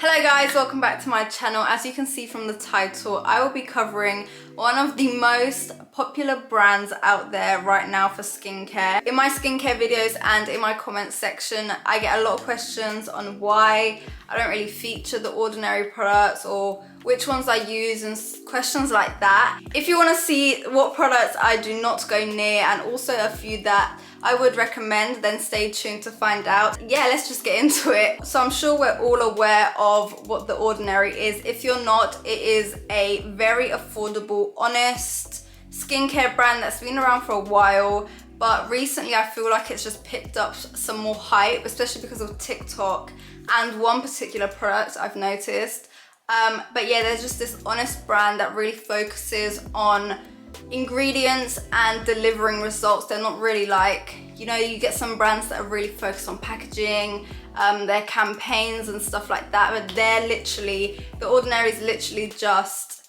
Hello guys, welcome back to my channel. As you can see from the title, I will be covering one of the most popular brands out there right now for skincare. In my skincare videos and in my comments section, I get a lot of questions on why I don't really feature the Ordinary products or which ones I use and questions like that. If you want to see what products I do not go near and also a few that I would recommend, then stay tuned to find out. Yeah, let's just get into it. So I'm sure we're all aware of what the Ordinary is. If you're not, it is a very affordable, honest skincare brand that's been around for a while, but recently I feel like it's just picked up some more hype, especially because of TikTok and one particular product I've noticed. But yeah, there's just this honest brand that really focuses on ingredients and delivering results. They're not really like, you know, you get some brands that are really focused on packaging, their campaigns and stuff like that, but they're literally, the Ordinary is literally just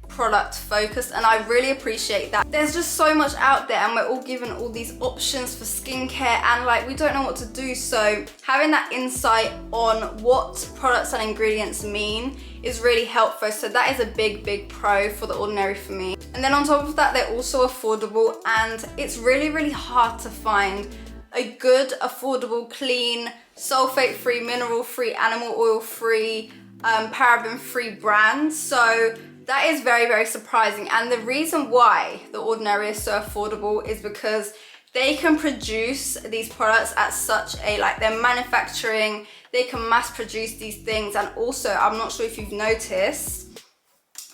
product focused, and I really appreciate that. There's just so much out there and we're all given all these options for skincare and like we don't know what to do, so having that insight on what products and ingredients mean is really helpful. So that is a big pro for the Ordinary for me. And then on top of that, they're also affordable, and it's really hard to find a good, affordable, clean, sulfate-free, mineral-free, animal oil-free, paraben-free brand. So that is very surprising. And the reason why the Ordinary is so affordable is because they can produce these products at such a, like, they're manufacturing, they can mass produce these things. And also, I'm not sure if you've noticed,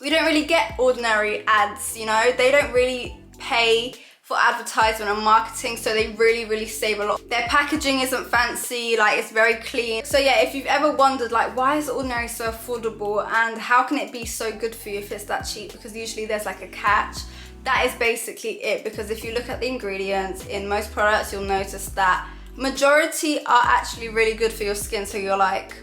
we don't really get Ordinary ads, you know, they don't really pay for advertisement and marketing, so they really save a lot. Their packaging isn't fancy, like it's very clean. So yeah, if you've ever wondered like why is Ordinary so affordable and how can it be so good for you if it's that cheap, because usually there's like a catch, that is basically it. Because if you look at the ingredients in most products, you'll notice that majority are actually really good for your skin. So you're like,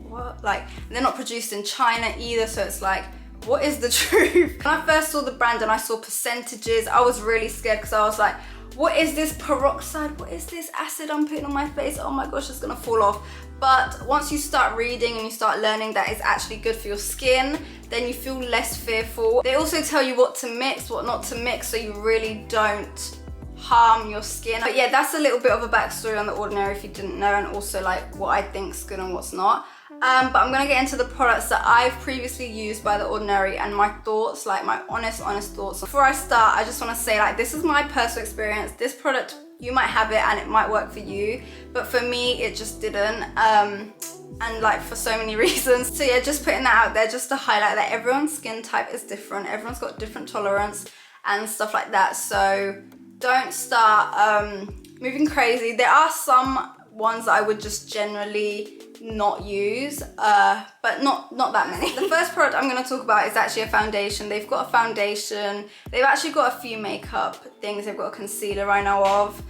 what? Like, they're not produced in China either, so it's like, what is the truth? When I first saw the brand and I saw percentages, I was really scared because I was like, what is this peroxide? What is this acid I'm putting on my face? Oh my gosh, it's gonna fall off. But once you start reading and you start learning that it's actually good for your skin, then you feel less fearful. They also tell you what to mix, what not to mix, so you really don't harm your skin. But yeah, that's a little bit of a backstory on the Ordinary if you didn't know, and also like what I think's good and what's not. But I'm gonna get into the products that I've previously used by the Ordinary and my thoughts, like my honest thoughts. Before I start, I just wanna say, like, this is my personal experience. This product, you might have it and it might work for you, but for me, it just didn't. And like for so many reasons. So yeah, just putting that out there just to highlight that everyone's skin type is different. Everyone's got different tolerance and stuff like that. So don't start moving crazy. There are some ones that I would just generally not use, but not that many. The first product I'm going to talk about is actually a foundation. They've got a foundation, they've actually got a few makeup things, they've got a concealer I know of,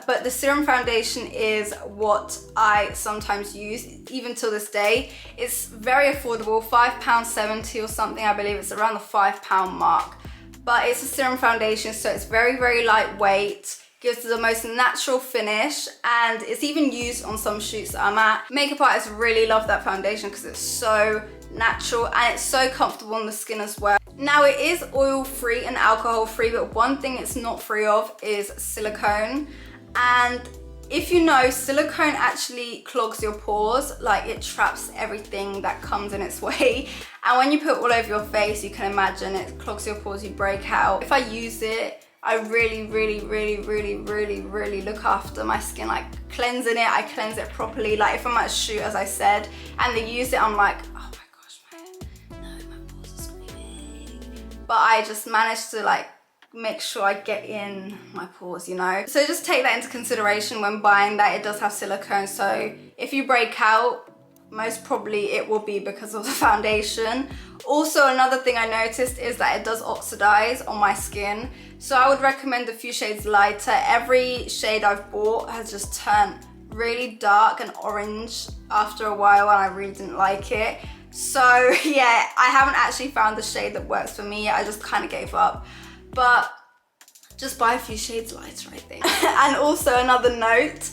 but the serum foundation is what I sometimes use even till this day. It's very affordable, £5.70 or something, I believe it's around the £5 mark, but it's a serum foundation, so it's very lightweight, gives the most natural finish, and it's even used on some shoots that I'm at. Makeup artists really love that foundation because it's so natural and it's so comfortable on the skin as well. Now, it is oil free and alcohol free, but one thing it's not free of is silicone. And if you know, silicone actually clogs your pores, like it traps everything that comes in its way. And when you put it all over your face, you can imagine it clogs your pores, you break out. If I use it, I really look after my skin, like cleansing it. I cleanse it properly. Like if I'm at a shoot, as I said, and they use it, I'm like, oh my gosh, my pores are screaming. But I just managed to like make sure I get in my pores, you know? So just take that into consideration when buying that. It does have silicone, so if you break out, most probably it will be because of the foundation. Also, another thing I noticed is that it does oxidize on my skin, so I would recommend a few shades lighter. Every shade I've bought has just turned really dark and orange after a while, and I really didn't like it. So yeah, I haven't actually found the shade that works for me yet. I just kind of gave up, but just buy a few shades lighter, I think. And also another note,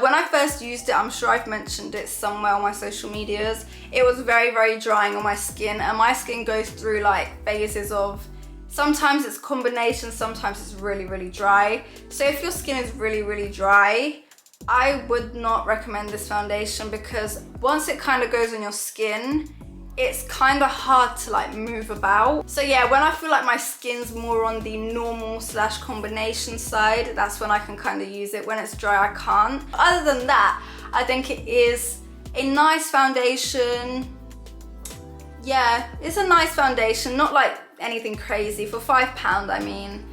When I first used it, I'm sure I've mentioned it somewhere on my social medias, it was very, very drying on my skin, and my skin goes through like phases of, sometimes it's combination, sometimes it's really, really dry. So if your skin is really, really dry, I would not recommend this foundation, because once it kind of goes on your skin, it's kind of hard to like move about. So yeah, when I feel like my skin's more on the normal slash combination side, that's when I can kind of use it. When it's dry, I can't. Other than that, I think it is a nice foundation. Yeah, it's a nice foundation, not like anything crazy. For £5, I mean,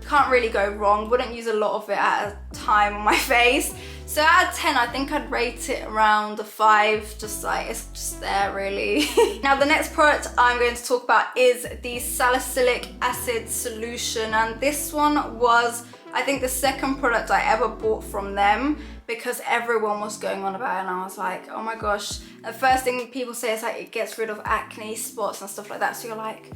can't really go wrong. Wouldn't use a lot of it at a time on my face. So out of 10, I think I'd rate it around a 5, just like, it's just there really. Now the next product I'm going to talk about is the Salicylic acid solution, and this one was, I think, the second product I ever bought from them, because everyone was going on about it, and I was like, oh my gosh. The first thing people say is like, it gets rid of acne, spots and stuff like that, so you're like,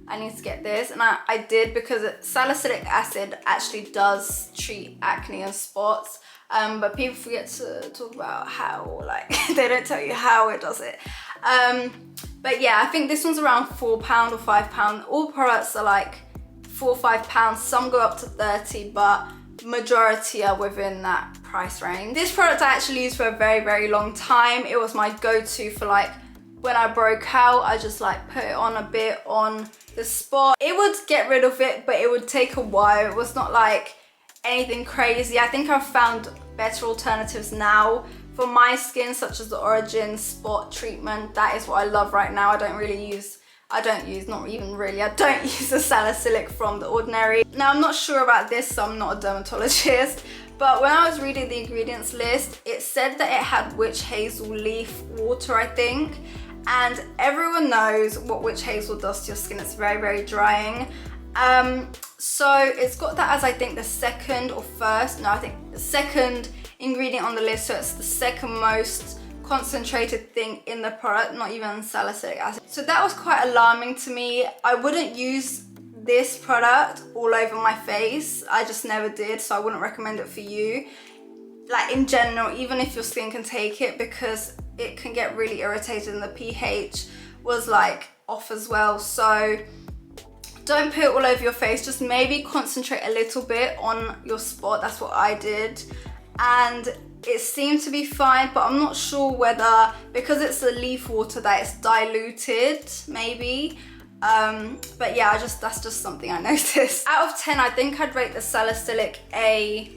I need to get this. And I did, because salicylic acid actually does treat acne and spots, but people forget to talk about how, like, they don't tell you how it does it. But yeah, I think this one's around £4 or £5. All products are like £4 or £5. Some go up to 30, but majority are within that price range. This product I actually used for a very, very long time. It was my go-to for like when I broke out. I just like put it on a bit on the spot. It would get rid of it, but it would take a while. It was not like anything crazy. I think I've found better alternatives now for my skin, such as the Origin spot treatment. That is what I love right now. I don't use the Salicylic from The Ordinary. Now I'm not sure about this, so I'm not a dermatologist, but when I was reading the ingredients list, it said that it had witch hazel leaf water, I think, and everyone knows what witch hazel does to your skin. It's very, very drying. So it's got that as, I think, the second or first, no, I think the second ingredient on the list, so it's the second most concentrated thing in the product, not even salicylic acid. So that was quite alarming to me. I wouldn't use this product all over my face. I just never did, so I wouldn't recommend it for you. Like in general, even if your skin can take it, because it can get really irritated, and the pH was like off as well. So don't put it all over your face, just maybe concentrate a little bit on your spot. That's what I did, and it seemed to be fine, but I'm not sure whether, because it's the leaf water, that it's diluted, maybe. But yeah, that's just something I noticed. Out of 10, I think I'd rate the Salicylic a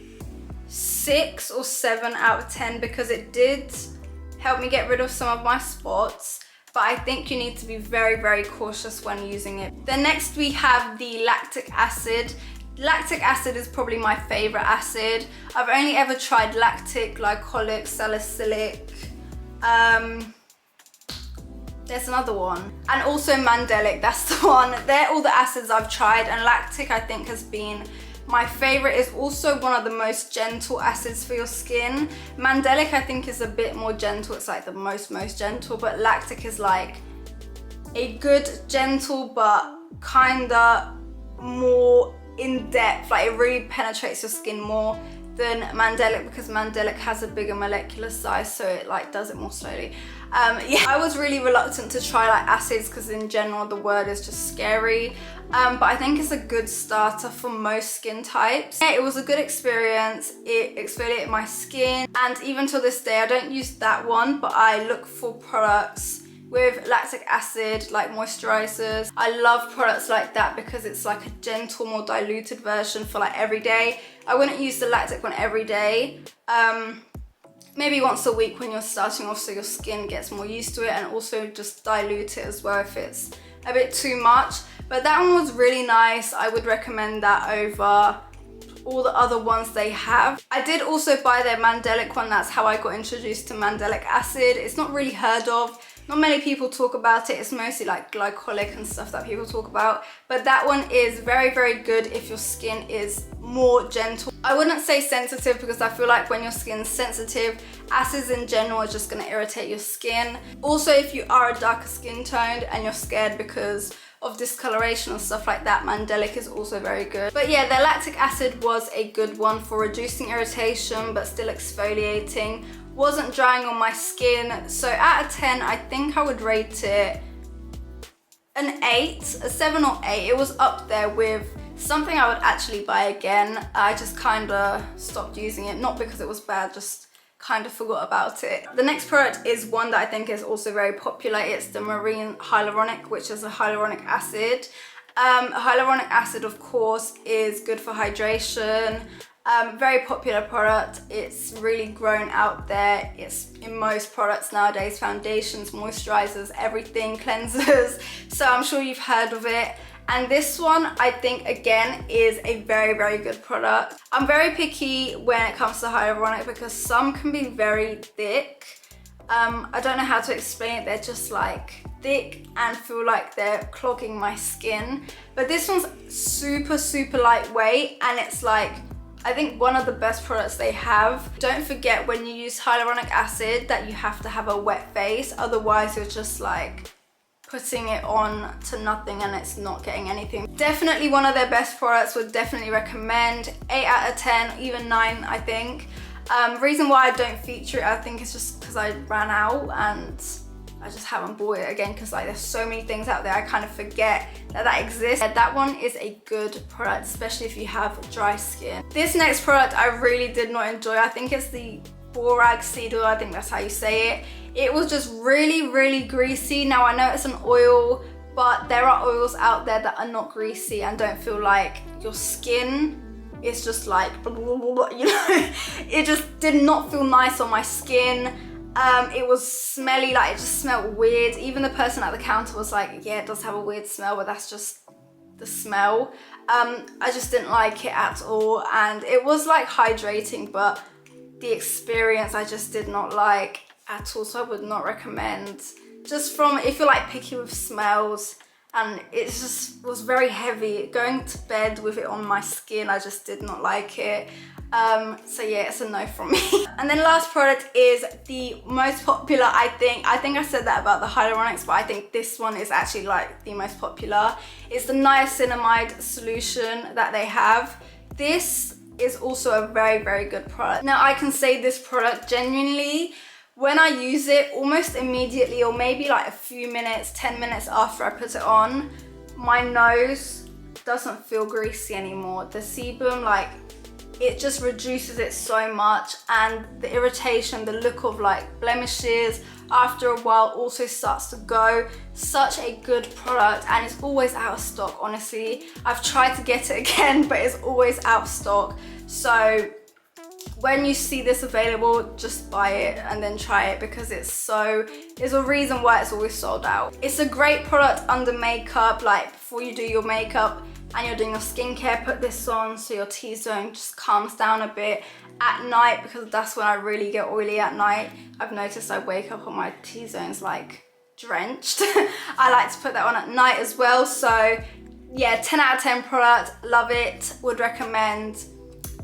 6 or 7 out of 10, because it did help me get rid of some of my spots, but I think you need to be very, very cautious when using it. Then next we have the lactic acid. Lactic acid is probably my favorite acid. I've only ever tried lactic, glycolic, salicylic. There's another one. And also mandelic, that's the one. They're all the acids I've tried, and lactic I think has been my favorite. Is also one of the most gentle acids for your skin. Mandelic I think is a bit more gentle. It's like the most gentle, but lactic is like a good gentle, but kinda more in depth. Like it really penetrates your skin more than mandelic, because mandelic has a bigger molecular size, so it like does it more slowly. Yeah, I was really reluctant to try like acids, because in general the word is just scary, but I think it's a good starter for most skin types. Yeah, it was a good experience. It exfoliated my skin, and even to this day I don't use that one, but I look for products with lactic acid, like moisturizers. I love products like that, because it's like a gentle, more diluted version for like every day. I wouldn't use the lactic one every day. Maybe once a week when you're starting off, so your skin gets more used to it, and also just dilute it as well if it's a bit too much. But that one was really nice. I would recommend that over all the other ones they have. I did also buy their mandelic one. That's how I got introduced to mandelic acid. It's not really heard of. Not many people talk about it. It's mostly like glycolic and stuff that people talk about. But that one is very, very good if your skin is more gentle. I wouldn't say sensitive, because I feel like when your skin's sensitive, acids in general are just gonna irritate your skin. Also, if you are a darker skin toned and you're scared because of discoloration and stuff like that, Mandelic is also very good. But yeah, their lactic acid was a good one for reducing irritation but still exfoliating. Wasn't drying on my skin. So out of 10, I think I would rate it an 8, a 7 or 8. It was up there with something I would actually buy again. I just kind of stopped using it, not because it was bad, just kind of forgot about it. The next product is one that I think is also very popular. It's the Marine Hyaluronic, which is a hyaluronic acid. Hyaluronic acid, of course, is good for hydration. Very popular product. It's really grown out there. It's in most products nowadays, foundations, moisturizers, everything, cleansers. So I'm sure you've heard of it. And this one, I think, again, is a very, very good product. I'm very picky when it comes to hyaluronic because some can be very thick. I don't know how to explain it. They're just like thick and feel like they're clogging my skin. But this one's super, super lightweight, and it's like, I think one of the best products they have. Don't forget when you use hyaluronic acid that you have to have a wet face. Otherwise, you're just like putting it on to nothing and it's not getting anything. Definitely one of their best products, would definitely recommend. 8 out of 10, even 9, I think. Reason why I don't feature it, I think, is just because I ran out and I just haven't bought it again because like there's so many things out there, I kind of forget that that exists. That one is a good product, especially if you have dry skin. This next product I really did not enjoy. I think it's the borax seedling, I think that's how you say it. It was just really, really greasy. Now I know it's an oil, but there are oils out there that are not greasy and don't feel like your skin is just like, you know, it just did not feel nice on my skin. It was smelly, like it just smelled weird. Even the person at the counter was like, yeah, it does have a weird smell, but that's just the smell. I just didn't like it at all. And it was like hydrating, but the experience I just did not like at all. So I would not recommend. Just from, if you're like picky with smells, and it just was very heavy. Going to bed with it on my skin, I just did not like it. So yeah, it's a no from me. And then last product is the most popular, I think. I think I said that about the hyaluronics, but I think this one is actually like the most popular. It's the niacinamide solution that they have. This is also a very, very good product. Now I can say this product genuinely, when I use it almost immediately, or maybe like a few minutes, 10 minutes after I put it on, my nose doesn't feel greasy anymore. The sebum, like, it just reduces it so much, and the irritation, the look of like blemishes after a while also starts to go. Such a good product, and it's always out of stock, honestly. I've tried to get it again, but it's always out of stock. So when you see this available, just buy it and then try it, because it's a reason why it's always sold out. It's a great product under makeup, like before you do your makeup and you're doing your skincare, put this on so your T-zone just calms down a bit. At night, because that's when I really get oily at night, I've noticed I wake up and my T-zone's like drenched. I like to put that on at night as well. So yeah, 10 out of 10 product, love it, would recommend.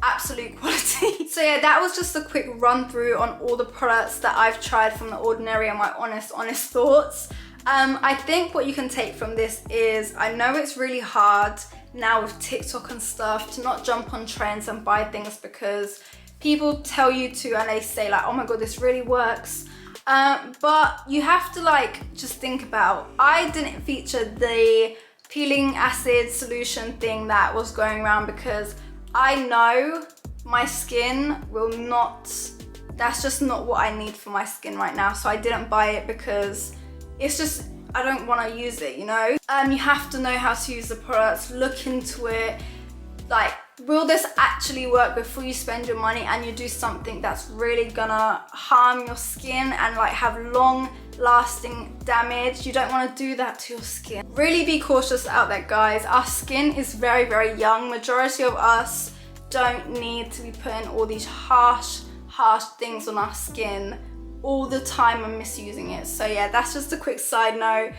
Absolute quality. So yeah, that was just a quick run through on all the products that I've tried from The Ordinary and my honest thoughts. I think what you can take from this is, I know it's really hard now with TikTok and stuff to not jump on trends and buy things because people tell you to, and they say like, oh my god, this really works. But you have to like just think about, I didn't feature the peeling acid solution thing that was going around because I know my skin will not, that's just not what I need for my skin right now. So I didn't buy it because it's just, I don't want to use it, you know? You have to know how to use the products, look into it. Like, will this actually work before you spend your money and you do something that's really gonna harm your skin and like have long lasting damage? You don't want to do that to your skin. Really be cautious out there, guys. Our skin is very, very young. Majority of us don't need to be putting all these harsh things on our skin all the time and misusing it. So yeah, that's just a quick side note.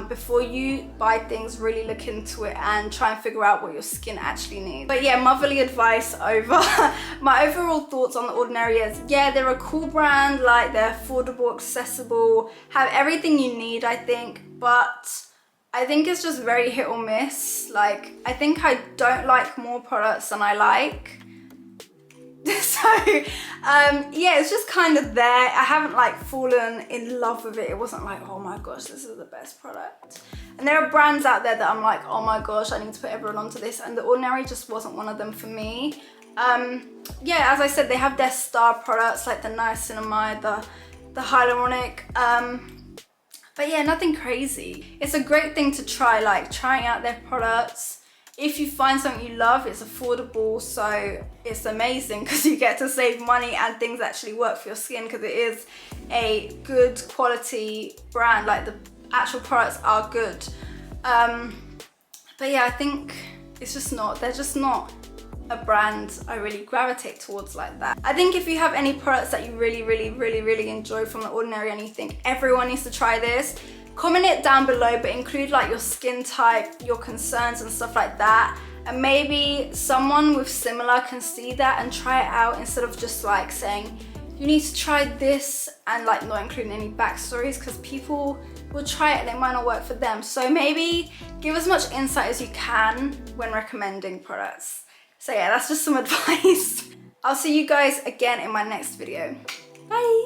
Before you buy things, really look into it and try and figure out what your skin actually needs. But yeah, motherly advice over. My overall thoughts on The Ordinary is, yeah, they're a cool brand, like they're affordable, accessible, have everything you need, I think, but I think it's just very hit or miss. Like, I think I don't like more products than I like. So, yeah, it's just kind of there. I haven't like fallen in love with it. It wasn't like, oh my gosh, this is the best product. And there are brands out there that I'm like, oh my gosh, I need to put everyone onto this. And The Ordinary just wasn't one of them for me. Yeah, as I said, they have their star products like the Niacinamide, the hyaluronic. But yeah, nothing crazy. It's a great thing to try, like trying out their products. If you find something you love, it's affordable, so it's amazing because you get to save money and things actually work for your skin because it is a good quality brand. Like the actual products are good. But yeah, I think it's just not, they're just not a brand I really gravitate towards like that. I think if you have any products that you really enjoy from The Ordinary and you think everyone needs to try this, comment it down below, but include like your skin type, your concerns and stuff like that. And maybe someone with similar can see that and try it out instead of just like saying, you need to try this and like not including any backstories, because people will try it and it might not work for them. So maybe give as much insight as you can when recommending products. So yeah, that's just some advice. I'll see you guys again in my next video. Bye.